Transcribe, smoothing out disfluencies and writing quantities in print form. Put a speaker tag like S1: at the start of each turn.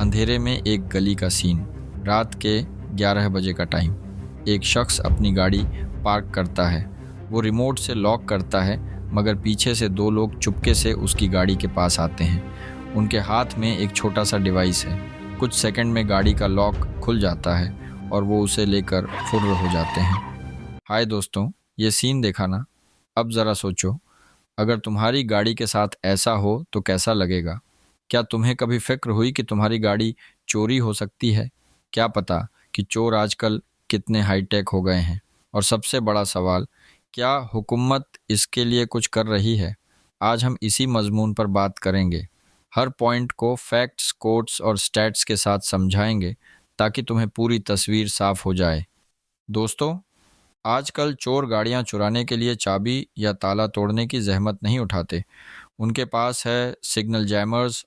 S1: अंधेरे में एक गली का सीन। रात के 11 बजे का टाइम। एक शख्स अपनी गाड़ी पार्क करता है। वो रिमोट से लॉक करता है, मगर पीछे से दो लोग चुपके से उसकी गाड़ी के पास आते हैं। उनके हाथ में एक छोटा सा डिवाइस है। कुछ सेकंड में गाड़ी का लॉक खुल जाता है और वो उसे लेकर फुर्र हो जाते हैं। हाय दोस्तों, ये सीन देखा ना? अब ज़रा सोचो, अगर तुम्हारी गाड़ी के साथ ऐसा हो तो कैसा लगेगा? क्या तुम्हें कभी फिक्र हुई कि तुम्हारी गाड़ी चोरी हो सकती है? क्या पता कि चोर आजकल कितने हाईटेक हो गए हैं। और सबसे बड़ा सवाल, क्या हुकूमत इसके लिए कुछ कर रही है? आज हम इसी मजमून पर बात करेंगे। हर पॉइंट को फैक्ट्स, कोट्स और स्टैट्स के साथ समझाएंगे ताकि तुम्हें पूरी तस्वीर साफ हो जाए। दोस्तों, आजकल चोर गाड़ियां चुराने के लिए चाबी या ताला तोड़ने की जहमत नहीं उठाते। उनके पास है सिग्नल जैमर्स